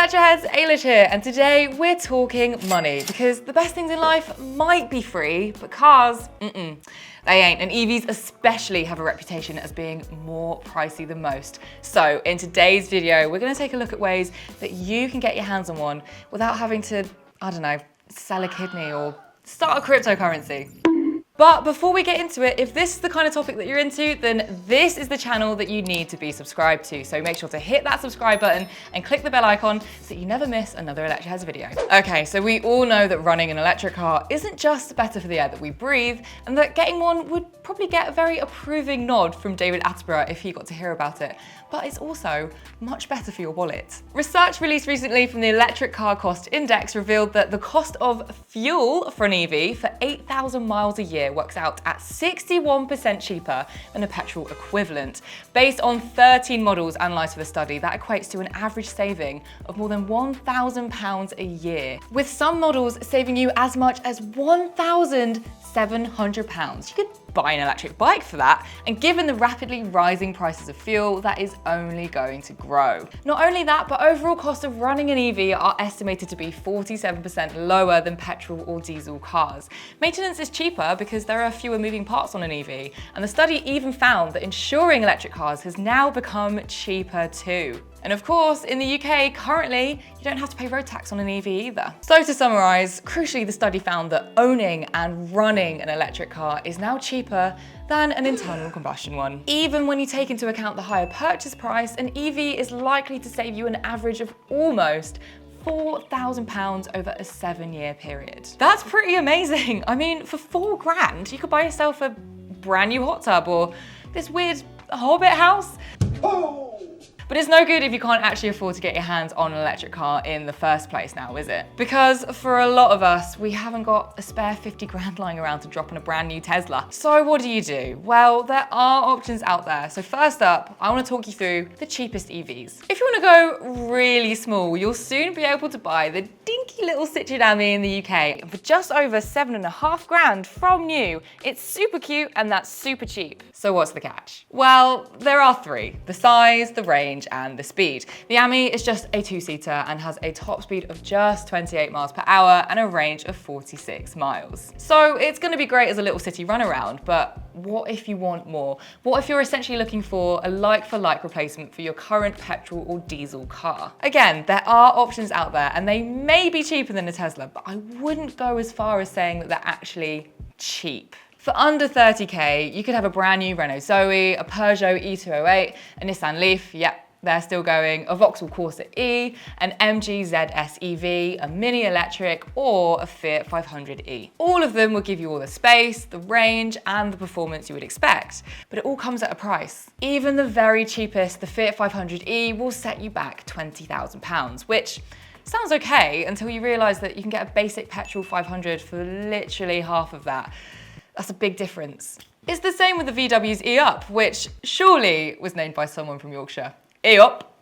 Electroheads, Eilis here, and today we're talking money because the best things in life might be free, but cars, they ain't, and EVs especially have a reputation as being more pricey than most. So in today's video, we're gonna take a look at ways that you can get your hands on one without having to, I don't know, sell a kidney or start a cryptocurrency. But before we get into it, if this is the kind of topic that you're into, then this is the channel that you need to be subscribed to. So make sure to hit that subscribe button and click the bell icon so that you never miss another Electroheads video. Okay, so we all know that running an electric car isn't just better for the air that we breathe, and that getting one would probably get a very approving nod from David Attenborough if he got to hear about it. But it's also much better for your wallet. Research released recently from the Electric Car Cost Index revealed that the cost of fuel for an EV for 8,000 miles a year works out at 61% cheaper than a petrol equivalent. Based on 13 models analysed for the study, that equates to an average saving of more than £1,000 a year, with some models saving you as much as £1,700. You could buy an electric bike for that, and given the rapidly rising prices of fuel, that is only going to grow. Not only that, but overall cost of running an EV are estimated to be 47% lower than petrol or diesel cars. Maintenance is cheaper because there are fewer moving parts on an EV, and the study even found that insuring electric cars has now become cheaper too. And of course, in the UK, currently, you don't have to pay road tax on an EV either. So to summarise, crucially, the study found that owning and running an electric car is now cheaper than an internal combustion one. Even when you take into account the higher purchase price, an EV is likely to save you an average of almost £4,000 over a 7-year period. That's pretty amazing. I mean, for £4 grand, you could buy yourself a brand new hot tub or this weird Hobbit house. But it's no good if you can't actually afford to get your hands on an electric car in the first place now, is it? Because for a lot of us, we haven't got a spare 50 grand lying around to drop on a brand new Tesla. So what do? Well, there are options out there. So first up, I want to talk you through the cheapest EVs. If you want to go really small, you'll soon be able to buy the dinky little Citroen Ami in the UK. And for just over 7.5 grand from new, it's super cute and that's super cheap. So what's the catch? Well, there are three: the size, the range, and the speed. The Ami is just a 2-seater and has a top speed of just 28 miles per hour and a range of 46 miles. So it's going to be great as a little city runaround, but what if you want more? What if you're essentially looking for a like-for-like replacement for your current petrol or diesel car? Again, there are options out there and they may be cheaper than a Tesla, but I wouldn't go as far as saying that they're actually cheap. For under 30k, you could have a brand new Renault Zoe, a Peugeot E208, a Nissan Leaf, yep, they're still going, a Vauxhall Corsa E, an MG ZS EV, a Mini Electric, or a Fiat 500e. All of them will give you all the space, the range, and the performance you would expect, but it all comes at a price. Even the very cheapest, the Fiat 500e, will set you back £20,000, which sounds okay until you realise that you can get a basic petrol 500 for literally half of that. That's a big difference. It's the same with the VW's E-Up, which surely was named by someone from Yorkshire. E-Up,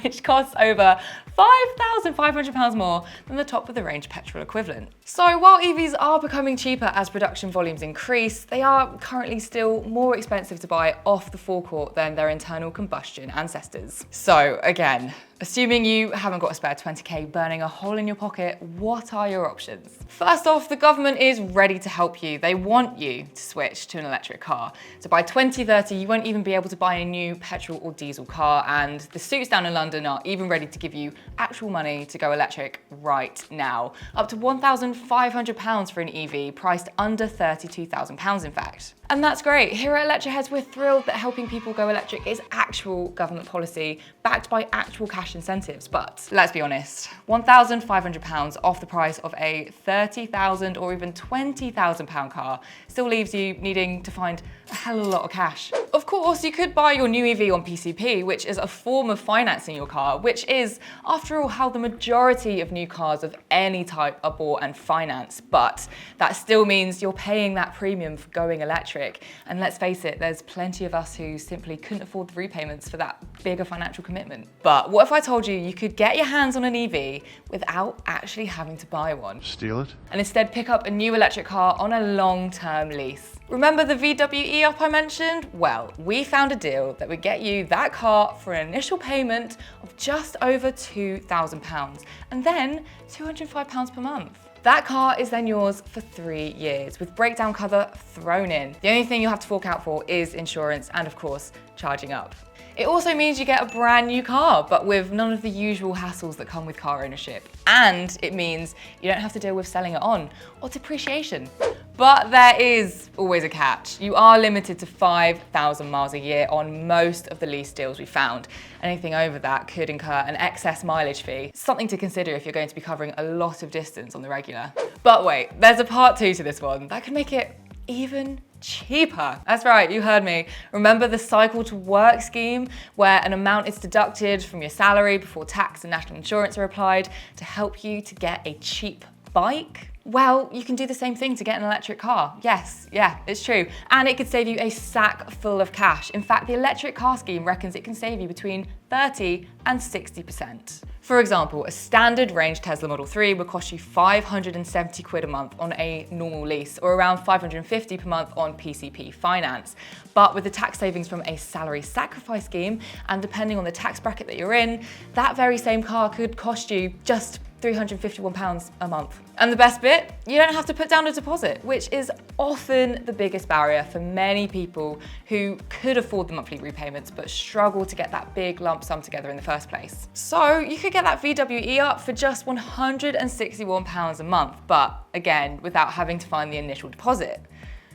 which costs over £5,500 more than the top of the range petrol equivalent. So while EVs are becoming cheaper as production volumes increase, they are currently still more expensive to buy off the forecourt than their internal combustion ancestors. So again, assuming you haven't got a spare 20k burning a hole in your pocket, what are your options? First off, the government is ready to help you. They want you to switch to an electric car. So by 2030, you won't even be able to buy a new petrol or diesel car, and the suits down in London are even ready to give you actual money to go electric right now. Up to £1,500 for an EV, priced under £32,000 in fact. And that's great. Here at Electroheads, we're thrilled that helping people go electric is actual government policy, backed by actual cash incentives. But let's be honest, £1,500 off the price of a £30,000 or even £20,000 car still leaves you needing to find a hell of a lot of cash. Of course, you could buy your new EV on PCP, which is a form of financing your car, which is, after all, how the majority of new cars of any type are bought and financed. But that still means you're paying that premium for going electric. And let's face it, there's plenty of us who simply couldn't afford the repayments for that bigger financial commitment. But what if I told you you could get your hands on an EV without actually having to buy one? Steal it? And instead pick up a new electric car on a long-term lease. Remember the VW E-Up I mentioned? Well, we found a deal that would get you that car for an initial payment of just over £2,000 and then £205 per month. That car is then yours for 3 years with breakdown cover thrown in. The only thing you have to fork out for is insurance and of course, charging up. It also means you get a brand new car, but with none of the usual hassles that come with car ownership. And it means you don't have to deal with selling it on or depreciation. But there is always a catch. You are limited to 5,000 miles a year on most of the lease deals we found. Anything over that could incur an excess mileage fee. Something to consider if you're going to be covering a lot of distance on the regular. But wait, there's a part 2 to this one that could make it even cheaper. That's right, you heard me. Remember the cycle to work scheme where an amount is deducted from your salary before tax and national insurance are applied to help you to get a cheap bike? Well, you can do the same thing to get an electric car. Yes, yeah, it's true. And it could save you a sack full of cash. In fact, the electric car scheme reckons it can save you between 30 and 60%. For example, a standard range Tesla Model 3 would cost you 570 quid a month on a normal lease or around 550 per month on PCP finance. But with the tax savings from a salary sacrifice scheme and depending on the tax bracket that you're in, that very same car could cost you just £351 a month. And the best bit, you don't have to put down a deposit, which is often the biggest barrier for many people who could afford the monthly repayments but struggle to get that big lump sum together in the first place. So you could get that VW E-Up for just £161 a month, but again, without having to find the initial deposit.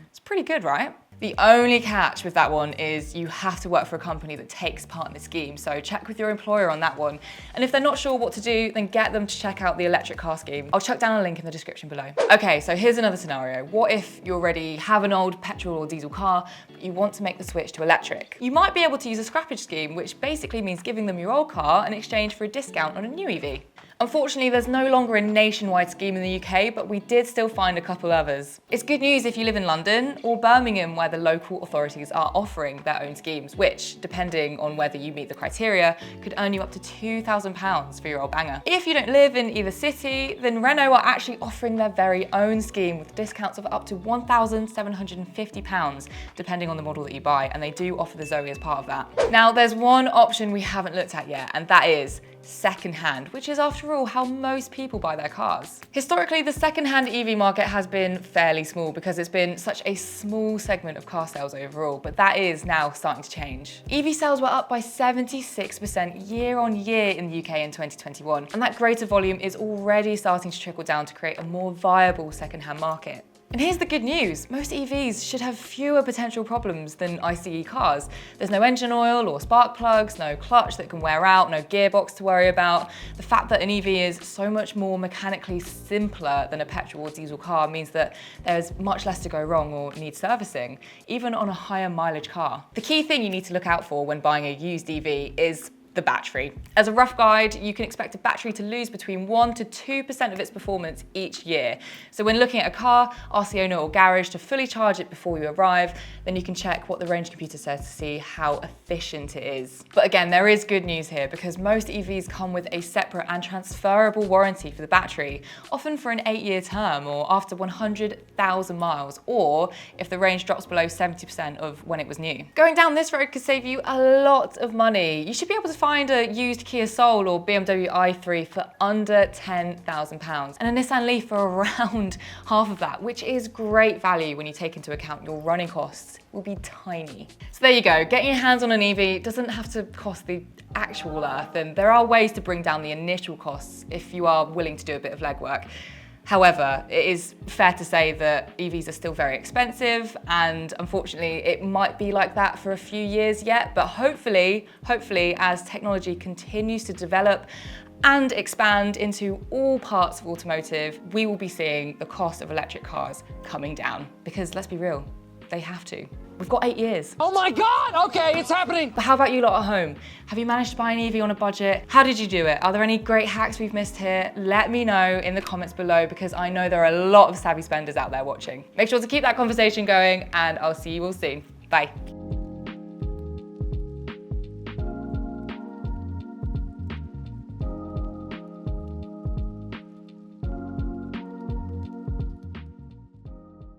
It's pretty good, right? The only catch with that one is you have to work for a company that takes part in the scheme, so check with your employer on that one. And if they're not sure what to do, then get them to check out the electric car scheme. I'll chuck down a link in the description below. Okay, so here's another scenario. What if you already have an old petrol or diesel car, but you want to make the switch to electric? You might be able to use a scrappage scheme, which basically means giving them your old car in exchange for a discount on a new EV. Unfortunately, there's no longer a nationwide scheme in the UK, but we did still find a couple others. It's good news if you live in London or Birmingham, where the local authorities are offering their own schemes, which, depending on whether you meet the criteria, could earn you up to £2,000 for your old banger. If you don't live in either city, then Renault are actually offering their very own scheme with discounts of up to £1,750, depending on the model that you buy, and they do offer the Zoe as part of that. Now, there's one option we haven't looked at yet, and that is second-hand, which is after all how most people buy their cars. Historically, the second-hand EV market has been fairly small because it's been such a small segment of car sales overall, but that is now starting to change. EV sales were up by 76% year on year in the UK in 2021, and that greater volume is already starting to trickle down to create a more viable second-hand market. And here's the good news, most EVs should have fewer potential problems than ICE cars. There's no engine oil or spark plugs, no clutch that can wear out, no gearbox to worry about. The fact that an EV is so much more mechanically simpler than a petrol or diesel car means that there's much less to go wrong or need servicing, even on a higher mileage car. The key thing you need to look out for when buying a used EV is the battery. As a rough guide, you can expect a battery to lose between 1 to 2% of its performance each year. So when looking at a car, ask the owner or garage to fully charge it before you arrive, then you can check what the range computer says to see how efficient it is. But again, there is good news here because most EVs come with a separate and transferable warranty for the battery, often for an 8-year term or after 100,000 miles, or if the range drops below 70% of when it was new. Going down this road could save you a lot of money. You should be able to find a used Kia Soul or BMW i3 for under £10,000 and a Nissan Leaf for around half of that, which is great value when you take into account your running costs will be tiny. So there you go, getting your hands on an EV doesn't have to cost the actual earth, and there are ways to bring down the initial costs if you are willing to do a bit of legwork. However, it is fair to say that EVs are still very expensive, and unfortunately it might be like that for a few years yet, but hopefully as technology continues to develop and expand into all parts of automotive, we will be seeing the cost of electric cars coming down. Because let's be real, they have to. We've got 8 years. Oh my God, okay, it's happening. But how about you lot at home? Have you managed to buy an EV on a budget? How did you do it? Are there any great hacks we've missed here? Let me know in the comments below because I know there are a lot of savvy spenders out there watching. Make sure to keep that conversation going and I'll see you all soon. Bye.